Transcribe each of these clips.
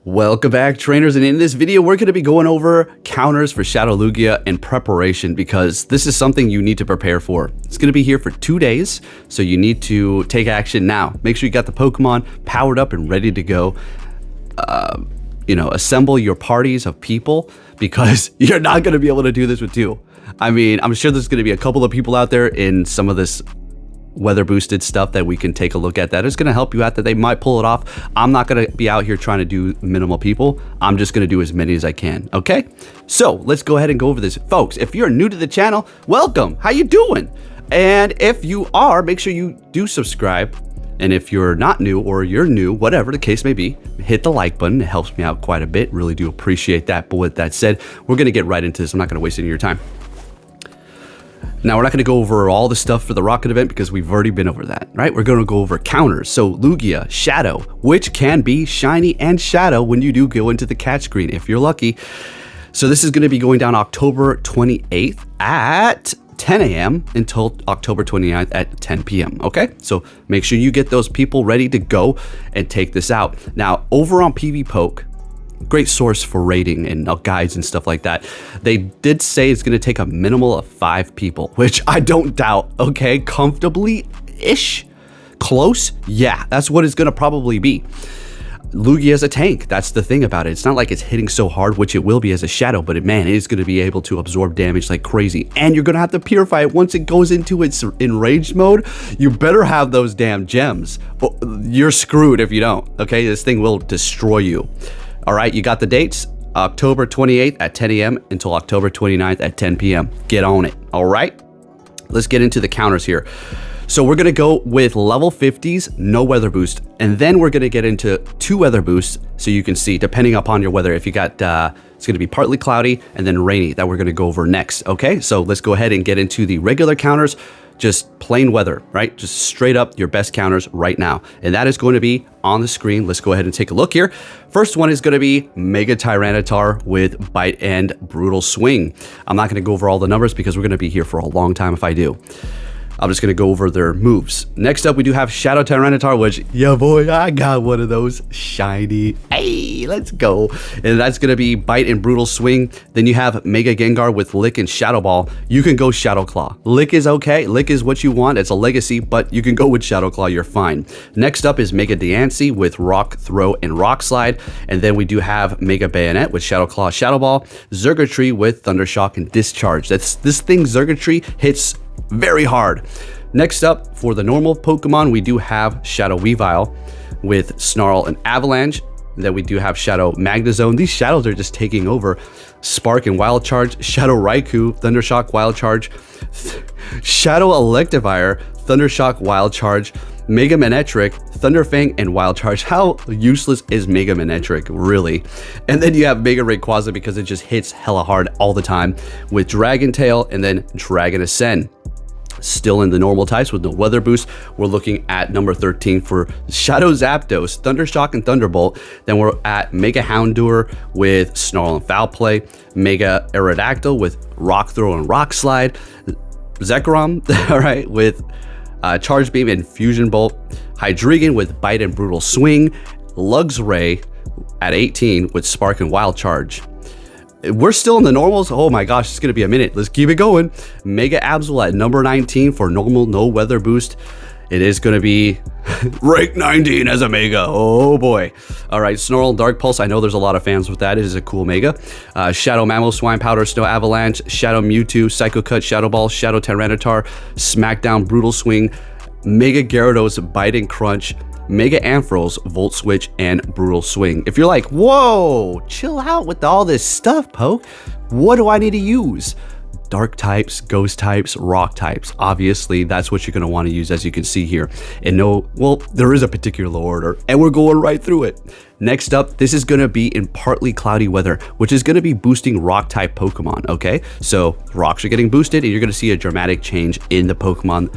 Welcome back, trainers, and in this video we're going to be going over counters for Shadow Lugia in preparation because this is something you need to prepare for. It's going to be here for 2 days, so you need to take action now. Make sure you got the Pokemon powered up and ready to go. Assemble your parties of people because you're not going to be able to do this with two. I mean, I'm sure there's going to be a couple of people out there in some of this weather boosted stuff that we can take a look at that is going to help you out, that they might pull it off. I'm not going to be out here trying to do minimal people. I'm just going to do as many as I can. Okay, so let's go ahead and go over this, folks. If you're new to the channel, welcome. How you doing? And if you are, make sure you do subscribe. And if you're not new or you're new, whatever the case may be, hit the like button. It helps me out quite a bit. Really do appreciate that. But with that said, we're going to get right into this. I'm not going to waste any of your time. Now, we're not going to go over all the stuff for the Rocket event because we've already been over that, right? We're going to go over counters. So Lugia, Shadow, which can be Shiny and Shadow when you do go into the catch screen, if you're lucky. So this is going to be going down October 28th at 10 a.m. until October 29th at 10 p.m. Okay, so make sure you get those people ready to go and take this out. Now, over on PV Poke, great source for rating and guides and stuff like that, they did say it's going to take a minimal of 5 people, which I don't doubt. Okay, comfortably-ish, close, yeah, that's what it's going to probably be. Lugia is a tank. That's the thing about it. It's not like it's hitting so hard, which it will be as a Shadow, but man, it is going to be able to absorb damage like crazy. And you're going to have to purify it once it goes into its enraged mode. You better have those damn gems. You're screwed if you don't. Okay, this thing will destroy you. All right, you got the dates, October 28th at 10 a.m. until October 29th at 10 p.m. Get on it, all right? Let's get into the counters here. So we're gonna go with level 50s, no weather boost, and then we're gonna get into 2 weather boosts so you can see, depending upon your weather, if you got, it's gonna be partly cloudy and then rainy that we're gonna go over next, okay? So let's go ahead and get into the regular counters. Just plain weather, right? Just straight up your best counters right now. And that is going to be on the screen. Let's go ahead and take a look here. First one is going to be Mega Tyranitar with Bite and Brutal Swing. I'm not going to go over all the numbers because we're going to be here for a long time if I do. I'm just going to go over their moves. Next up, we do have Shadow Tyranitar, which, yeah, boy, I got one of those. Shiny. Hey, let's go. And that's going to be Bite and Brutal Swing. Then you have Mega Gengar with Lick and Shadow Ball. You can go Shadow Claw. Lick is okay. Lick is what you want. It's a legacy, but you can go with Shadow Claw. You're fine. Next up is Mega Diancie with Rock Throw and Rock Slide. And then we do have Mega Bayonet with Shadow Claw, Shadow Ball. Zergatry with Thunder Shock and Discharge. This thing, Zergatry, hits very hard. Next up, for the normal Pokemon, we do have Shadow Weavile with Snarl and Avalanche. Then we do have Shadow Magnezone. These shadows are just taking over. Spark and Wild Charge, Shadow Raikou, Thundershock, Wild Charge, Shadow Electivire, Thundershock, Wild Charge, Mega Manectric, Thunderfang, and Wild Charge. How useless is Mega Manectric, really? And then you have Mega Rayquaza because it just hits hella hard all the time with Dragon Tail and then Dragon Ascend. Still in the normal types with no weather boost, we're looking at number 13 for Shadow Zapdos, Thundershock and Thunderbolt. Then we're at Mega Houndour with Snarl and Foul Play, Mega Aerodactyl with Rock Throw and Rock Slide, Zekrom, all right, with Charge Beam and Fusion Bolt, Hydreigon with Bite and Brutal Swing, Luxray at 18 with Spark and Wild Charge. We're still in the normals. Oh my gosh, it's going to be a minute. Let's keep it going. Mega Absol at number 19 for normal, no weather boost. It is going to be rank 19 as a Mega. Oh boy. All right, Snarl, Dark Pulse. I know there's a lot of fans with that. It is a cool Mega. Shadow Mammal, Swine Powder, Snow Avalanche, Shadow Mewtwo, Psycho Cut, Shadow Ball, Shadow Tyranitar, Smackdown, Brutal Swing, Mega Gyarados, Bite and Crunch, Mega Ampharos, Volt Switch, and Brutal Swing. If you're like, whoa, chill out with all this stuff, Poke. What do I need to use? Dark types, ghost types, rock types. Obviously, that's what you're going to want to use, as you can see here. And there is a particular order, and we're going right through it. Next up, this is going to be in partly cloudy weather, which is going to be boosting rock type Pokemon, okay? So rocks are getting boosted, and you're going to see a dramatic change in the Pokemon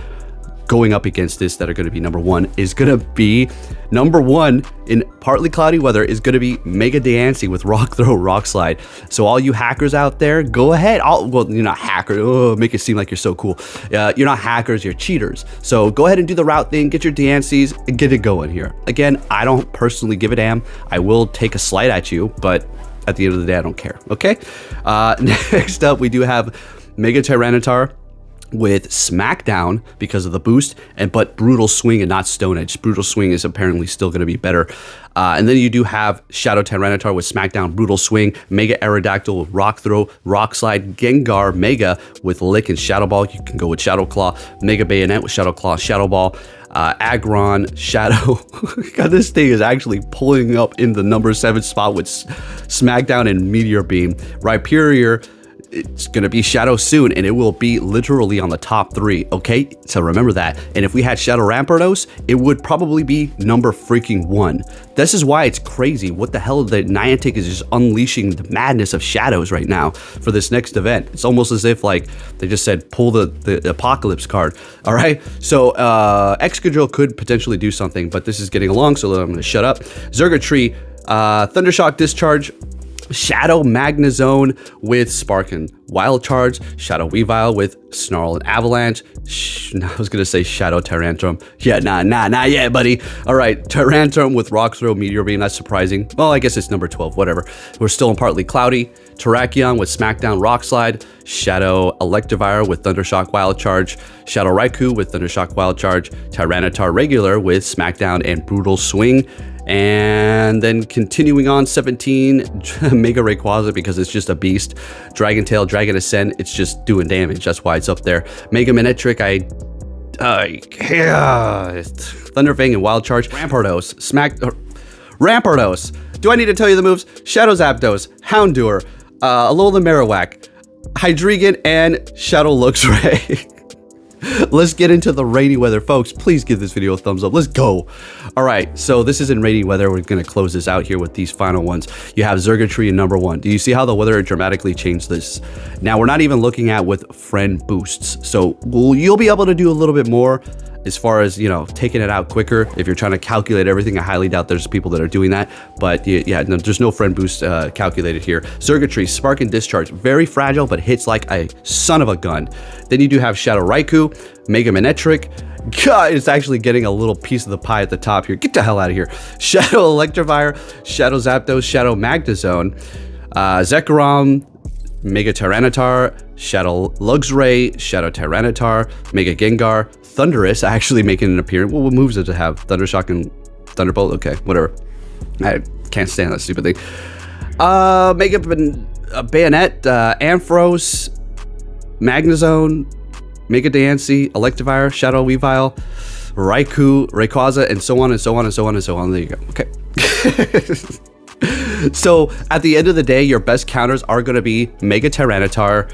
going up against this that are going to be number one is going to be number one in partly cloudy weather is going to be Mega Diancie with Rock Throw, Rock Slide. So all you hackers out there, go ahead. Well, you're not hackers. Oh, make it seem like you're so cool. You're not hackers, you're cheaters. So go ahead and do the route thing, get your Diancies, and get it going here. Again, I don't personally give a damn. I will take a slight at you, but at the end of the day, I don't care. Okay. Next up, we do have Mega Tyranitar with Smackdown because of the boost, but Brutal Swing and not Stone Edge. Brutal Swing is apparently still going to be better. And then you do have Shadow Tyranitar with Smackdown, Brutal Swing, Mega Aerodactyl with Rock Throw, Rock Slide, Gengar Mega with Lick and Shadow Ball. You can go with Shadow Claw, Mega Bayonet with Shadow Claw, Shadow Ball, Aggron, Shadow. God, this thing is actually pulling up in the number 7 spot with Smackdown and Meteor Beam. Rhyperior, it's going to be Shadow soon, and it will be literally on the top 3, okay? So remember that. And if we had Shadow Rampardos, it would probably be number freaking 1. This is why it's crazy. What the hell? The Niantic is just unleashing the madness of Shadows right now for this next event. It's almost as if, like, they just said, pull the Apocalypse card, all right? So Excadrill could potentially do something, but this is getting along, so I'm going to shut up. Zergatree, Thundershock Discharge, Shadow Magnezone with Sparkin, Wild Charge, Shadow Weavile with Snarl and Avalanche. I was gonna say Shadow Tyrantrum. Yeah, not yet, buddy. All right, Tyrantrum with Rock Throw, Meteor Beam. That's surprising. Well, I guess it's number 12. Whatever. We're still in partly cloudy. Terrakion with Smackdown, Rock Slide. Shadow Electivire with Thundershock, Wild Charge. Shadow Raikou with Thundershock, Wild Charge. Tyranitar Regular with Smackdown and Brutal Swing. And then continuing on, 17, Mega Rayquaza because it's just a beast. Dragon Tail, Dragon Ascent, it's just doing damage. That's why it's up there. Mega Manectric, Thunderfang and Wild Charge. Rampardos, Rampardos. Do I need to tell you the moves? Shadow Zapdos, Houndour, Alola Marowak, Hydreigon, and Shadow Luxray. Let's get into the rainy weather, folks. Please give this video a thumbs up. Let's go. All right, so this is in rainy weather. We're going to close this out here with these final ones. You have Zergatree in number 1. Do you see how the weather dramatically changed this? Now, we're not even looking at with friend boosts. So you'll be able to do a little bit more as far as, you know, taking it out quicker. If you're trying to calculate everything, I highly doubt there's people that are doing that. But yeah, no, there's no friend boost calculated here. Zergatree, Spark and Discharge, very fragile, but hits like a son of a gun. Then you do have Shadow Raikou, Mega Manectric. God, it's actually getting a little piece of the pie at the top here. Get the hell out of here. Shadow Electivire, Shadow Zapdos, Shadow Magnezone, Zekrom, Mega Tyranitar, Shadow Luxray, Shadow Tyranitar, Mega Gengar, Thundurus actually making an appearance. What moves does it have? Thundershock and Thunderbolt? Okay, whatever. I can't stand that stupid thing. Mega Bayonet, Ampharos, Magnezone, Mega Diancie, Electivire, Shadow Weavile, Raikou, Rayquaza, and so on and so on and so on and so on. There you go. Okay. So at the end of the day, your best counters are going to be Mega Tyranitar,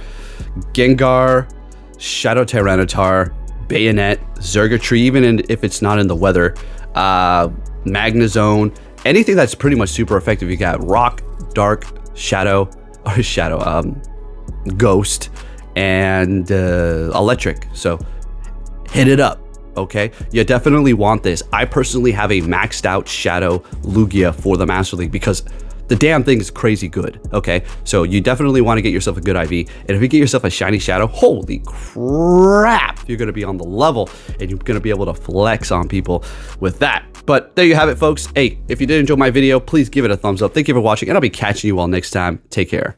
Gengar, Shadow Tyranitar, Bayonet, Zergatree, even if it's not in the weather, Magnezone, anything that's pretty much super effective. You got Rock, Dark, Ghost, and Electric. So hit it up. Okay, you definitely want this. I personally have a maxed out Shadow Lugia for the Master League because the damn thing is crazy good. Okay, so you definitely want to get yourself a good IV, and if you get yourself a shiny Shadow, holy crap, you're gonna be on the level and you're gonna be able to flex on people with that. But there you have it, folks. Hey, if you did enjoy my video, please give it a thumbs up. Thank you for watching, and I'll be catching you all next time. Take care.